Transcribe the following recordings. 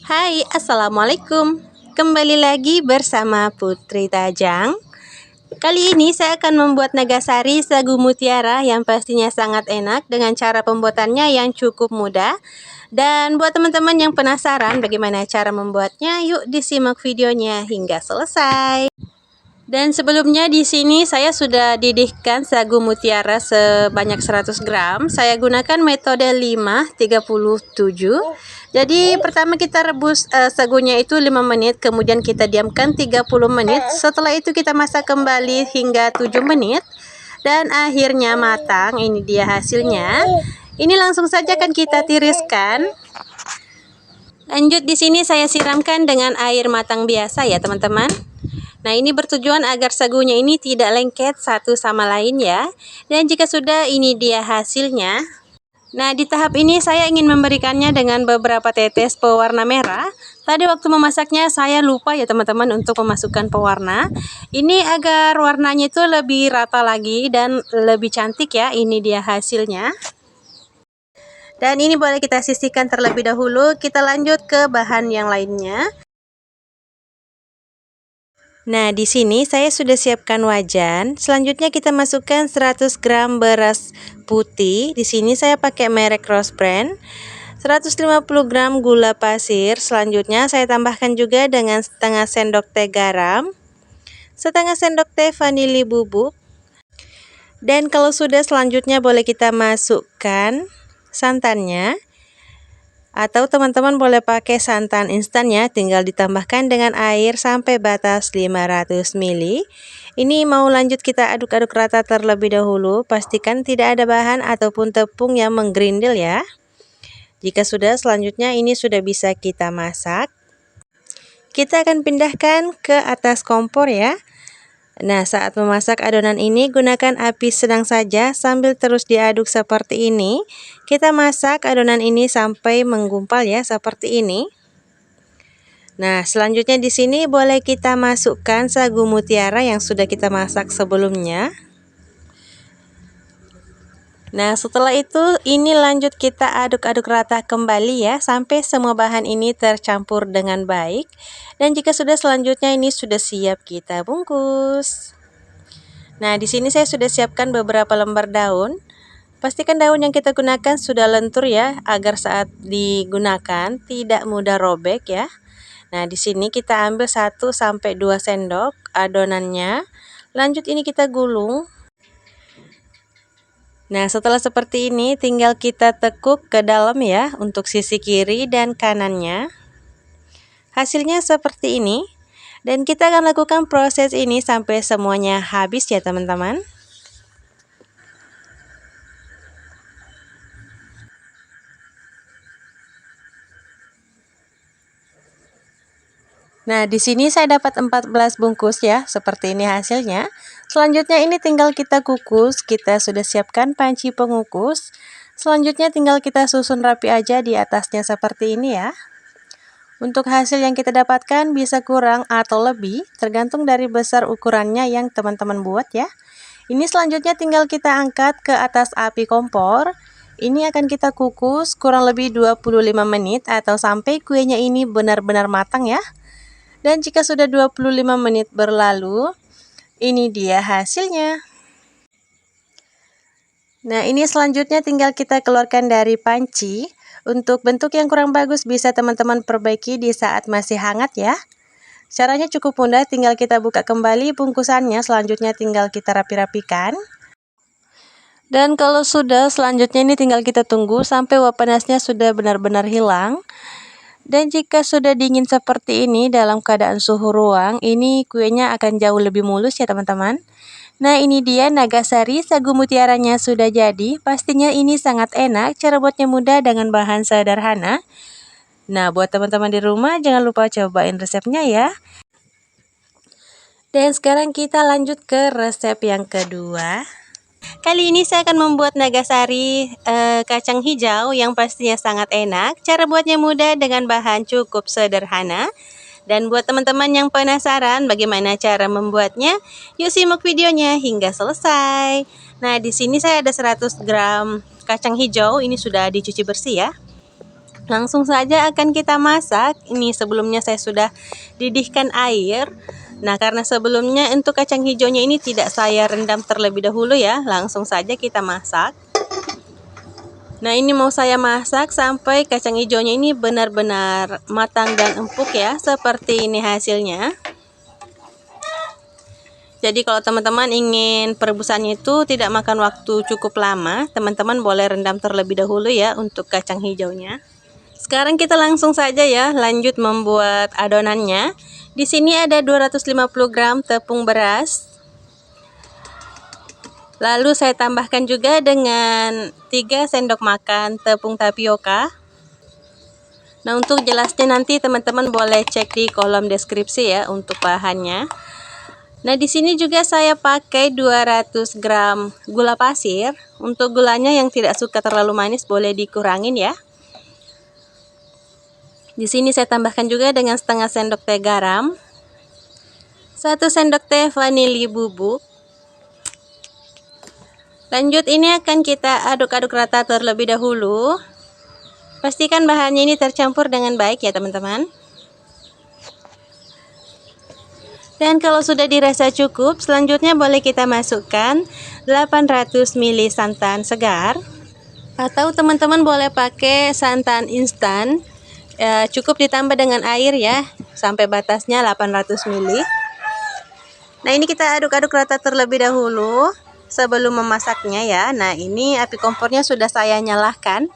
Hai, Assalamualaikum. Kembali lagi bersama Putri Tajang. Kali ini saya akan membuat nagasari sagu mutiara yang pastinya sangat enak dengan cara pembuatannya yang cukup mudah. Dan buat teman-teman yang penasaran bagaimana cara membuatnya, yuk disimak videonya hingga selesai. Dan sebelumnya di sini saya sudah didihkan sagu mutiara sebanyak 100 gram. Saya gunakan metode 5-37. Jadi pertama kita rebus sagunya itu 5 menit, kemudian kita diamkan 30 menit. Setelah itu kita masak kembali hingga 7 menit dan akhirnya matang. Ini dia hasilnya. Ini langsung saja akan kita tiriskan. Lanjut di sini saya siramkan dengan air matang biasa ya, teman-teman. Nah, ini bertujuan agar sagunya ini tidak lengket satu sama lain ya. Dan jika sudah, ini dia hasilnya. Nah, di tahap ini saya ingin memberikannya dengan beberapa tetes pewarna merah. Tadi waktu memasaknya saya lupa ya teman-teman untuk memasukkan pewarna. Ini agar warnanya itu lebih rata lagi dan lebih cantik ya. Ini dia hasilnya. Dan ini boleh kita sisihkan terlebih dahulu. Kita lanjut ke bahan yang lainnya. Nah, di sini saya sudah siapkan wajan. Selanjutnya kita masukkan 100 gram beras putih. Di sini saya pakai merek Rose Brand. 150 gram gula pasir. Selanjutnya saya tambahkan juga dengan setengah sendok teh garam, setengah sendok teh vanili bubuk. Dan kalau sudah, selanjutnya boleh kita masukkan santannya. Atau teman-teman boleh pakai santan instan ya, tinggal ditambahkan dengan air sampai batas 500 ml. Ini mau lanjut kita aduk-aduk rata terlebih dahulu, pastikan tidak ada bahan ataupun tepung yang menggerindil ya. Jika sudah, selanjutnya ini sudah bisa kita masak. Kita akan pindahkan ke atas kompor ya. Nah, saat memasak adonan ini gunakan api sedang saja sambil terus diaduk seperti ini. Kita masak adonan ini sampai menggumpal ya, seperti ini. Nah, selanjutnya di sini boleh kita masukkan sagu mutiara yang sudah kita masak sebelumnya. Nah, setelah itu ini lanjut kita aduk-aduk rata kembali ya, sampai semua bahan ini tercampur dengan baik. Dan jika sudah, selanjutnya ini sudah siap kita bungkus. Nah, di sini saya sudah siapkan beberapa lembar daun. Pastikan daun yang kita gunakan sudah lentur ya, agar saat digunakan tidak mudah robek ya. Nah, di sini kita ambil 1-2 sendok adonannya. Lanjut ini kita gulung. Nah, setelah seperti ini tinggal kita tekuk ke dalam ya untuk sisi kiri dan kanannya. Hasilnya seperti ini. Dan kita akan lakukan proses ini sampai semuanya habis ya teman-teman. Nah, di sini saya dapat 14 bungkus ya, seperti ini hasilnya. Selanjutnya ini tinggal kita kukus, kita sudah siapkan panci pengukus. Selanjutnya tinggal kita susun rapi aja di atasnya seperti ini ya. Untuk hasil yang kita dapatkan bisa kurang atau lebih, tergantung dari besar ukurannya yang teman-teman buat ya. Ini selanjutnya tinggal kita angkat ke atas api kompor. Ini akan kita kukus kurang lebih 25 menit atau sampai kuenya ini benar-benar matang ya. Dan jika sudah 25 menit berlalu, ini dia hasilnya. Nah, ini selanjutnya tinggal kita keluarkan dari panci. Untuk bentuk yang kurang bagus bisa teman-teman perbaiki di saat masih hangat ya. Caranya cukup mudah, tinggal kita buka kembali bungkusannya, selanjutnya tinggal kita rapi-rapikan. Dan kalau sudah, selanjutnya ini tinggal kita tunggu sampai uap panasnya sudah benar-benar hilang. Dan jika sudah dingin seperti ini dalam keadaan suhu ruang, ini kuenya akan jauh lebih mulus ya teman-teman. Nah, ini dia nagasari sagu mutiaranya sudah jadi. Pastinya ini sangat enak, cara buatnya mudah dengan bahan sederhana. Nah, buat teman-teman di rumah jangan lupa cobain resepnya ya. Dan sekarang kita lanjut ke resep yang kedua. Kali ini saya akan membuat nagasari kacang hijau yang pastinya sangat enak. Cara buatnya mudah dengan bahan cukup sederhana. Dan buat teman-teman yang penasaran bagaimana cara membuatnya, yuk simak videonya hingga selesai. Nah, di sini saya ada 100 gram kacang hijau, ini sudah dicuci bersih ya. Langsung saja akan kita masak. Ini sebelumnya saya sudah didihkan air. Nah, karena sebelumnya untuk kacang hijaunya ini tidak saya rendam terlebih dahulu ya, langsung saja kita masak. Nah, ini mau saya masak sampai kacang hijaunya ini benar-benar matang dan empuk ya, seperti ini hasilnya. Jadi kalau teman-teman ingin perebusannya itu tidak makan waktu cukup lama, teman-teman boleh rendam terlebih dahulu ya untuk kacang hijaunya. Sekarang kita langsung saja ya lanjut membuat adonannya. Di sini ada 250 gram tepung beras. Lalu saya tambahkan juga dengan 3 sendok makan tepung tapioka. Nah, untuk jelasnya nanti teman-teman boleh cek di kolom deskripsi ya untuk bahannya. Nah, di sini juga saya pakai 200 gram gula pasir. Untuk gulanya yang tidak suka terlalu manis boleh dikurangin ya. Di sini saya tambahkan juga dengan setengah sendok teh garam, 1 sendok teh vanili bubuk. Lanjut ini akan kita aduk-aduk rata terlebih dahulu. Pastikan bahannya ini tercampur dengan baik ya teman-teman. Dan kalau sudah dirasa cukup, selanjutnya boleh kita masukkan 800 ml santan segar. Atau teman-teman boleh pakai santan instan. Cukup ditambah dengan air ya, sampai batasnya 800 ml. Nah, ini kita aduk-aduk rata terlebih dahulu sebelum memasaknya ya. Nah, ini api kompornya sudah saya nyalakan.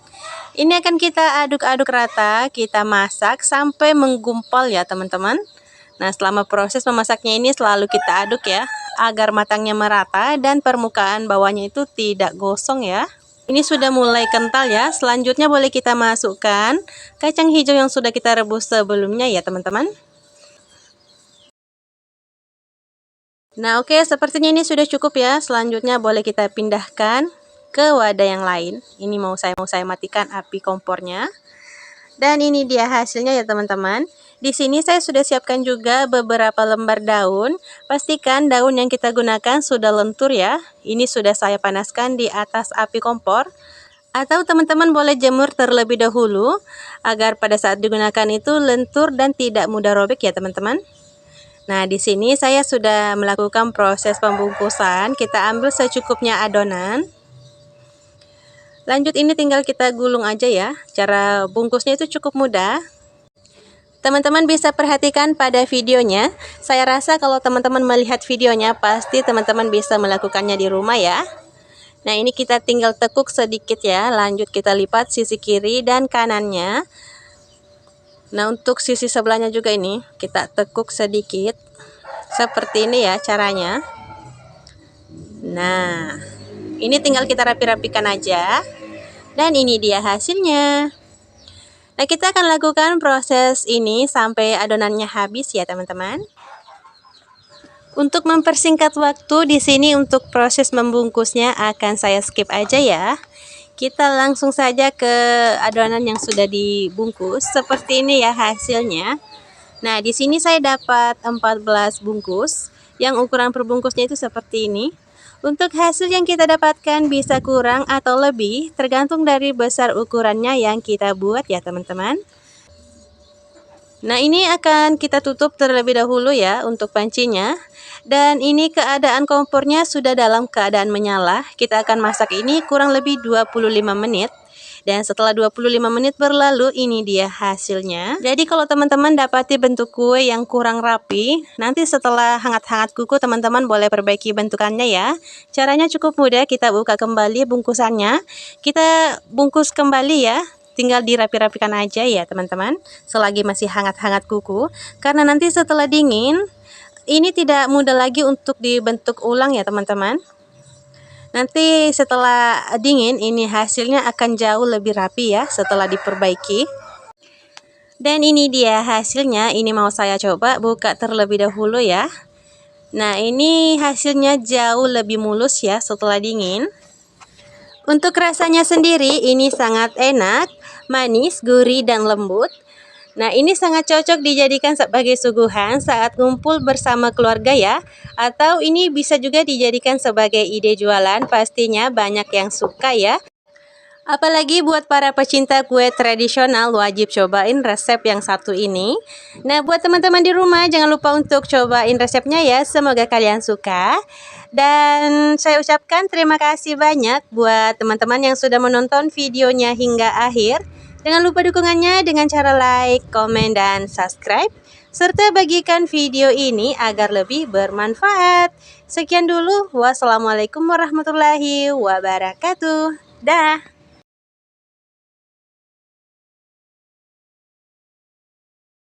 Ini akan kita aduk-aduk rata, kita masak sampai menggumpal ya teman-teman. Nah, selama proses memasaknya ini selalu kita aduk ya, agar matangnya merata dan permukaan bawahnya itu tidak gosong ya. Ini sudah mulai kental ya. Selanjutnya boleh kita masukkan kacang hijau yang sudah kita rebus sebelumnya ya teman-teman. Nah, oke, sepertinya ini sudah cukup ya. Selanjutnya boleh kita pindahkan ke wadah yang lain. Ini mau saya matikan api kompornya. Dan ini dia hasilnya ya teman-teman. Di sini saya sudah siapkan juga beberapa lembar daun. Pastikan daun yang kita gunakan sudah lentur ya. Ini sudah saya panaskan di atas api kompor. Atau teman-teman boleh jemur terlebih dahulu agar pada saat digunakan itu lentur dan tidak mudah robek ya teman-teman. Nah, di sini saya sudah melakukan proses pembungkusan. Kita ambil secukupnya adonan. Lanjut ini tinggal kita gulung aja ya. Cara bungkusnya itu cukup mudah. Teman-teman bisa perhatikan pada videonya. Saya rasa kalau teman-teman melihat videonya pasti teman-teman bisa melakukannya di rumah ya. Nah, ini kita tinggal tekuk sedikit ya. Lanjut kita lipat sisi kiri dan kanannya. Nah, untuk sisi sebelahnya juga ini kita tekuk sedikit. Seperti ini ya caranya. Nah, ini tinggal kita rapi-rapikan aja. Dan ini dia hasilnya. Nah, kita akan lakukan proses ini sampai adonannya habis ya teman-teman. Untuk mempersingkat waktu di sini untuk proses membungkusnya akan saya skip aja ya. Kita langsung saja ke adonan yang sudah dibungkus. Seperti ini ya hasilnya. Nah, di sini saya dapat 14 bungkus. Yang ukuran per bungkusnya itu seperti ini. Untuk hasil yang kita dapatkan bisa kurang atau lebih, tergantung dari besar ukurannya yang kita buat ya teman-teman. Nah, ini akan kita tutup terlebih dahulu ya untuk pancinya. Dan ini keadaan kompornya sudah dalam keadaan menyala. Kita akan masak ini kurang lebih 25 menit. Dan setelah 25 menit berlalu, ini dia hasilnya. Jadi kalau teman-teman dapati bentuk kue yang kurang rapi, nanti setelah hangat-hangat kuku teman-teman boleh perbaiki bentukannya ya. Caranya cukup mudah, kita buka kembali bungkusannya. Kita bungkus kembali ya. Tinggal dirapi-rapikan aja ya teman-teman, selagi masih hangat-hangat kuku. Karena nanti setelah dingin, ini tidak mudah lagi untuk dibentuk ulang ya teman-teman. Nanti setelah dingin ini hasilnya akan jauh lebih rapi ya setelah diperbaiki. Dan ini dia hasilnya. Ini mau saya coba buka terlebih dahulu ya. Nah, ini hasilnya jauh lebih mulus ya setelah dingin. Untuk rasanya sendiri ini sangat enak, manis, gurih dan lembut. Nah, ini sangat cocok dijadikan sebagai suguhan saat ngumpul bersama keluarga ya. Atau ini bisa juga dijadikan sebagai ide jualan, pastinya banyak yang suka ya. Apalagi buat para pecinta kue tradisional wajib cobain resep yang satu ini. Nah, buat teman-teman di rumah jangan lupa untuk cobain resepnya ya. Semoga kalian suka. Dan saya ucapkan terima kasih banyak buat teman-teman yang sudah menonton videonya hingga akhir. Jangan lupa dukungannya dengan cara like, komen, dan subscribe. Serta bagikan video ini agar lebih bermanfaat. Sekian dulu. Wassalamualaikum warahmatullahi wabarakatuh. Dah.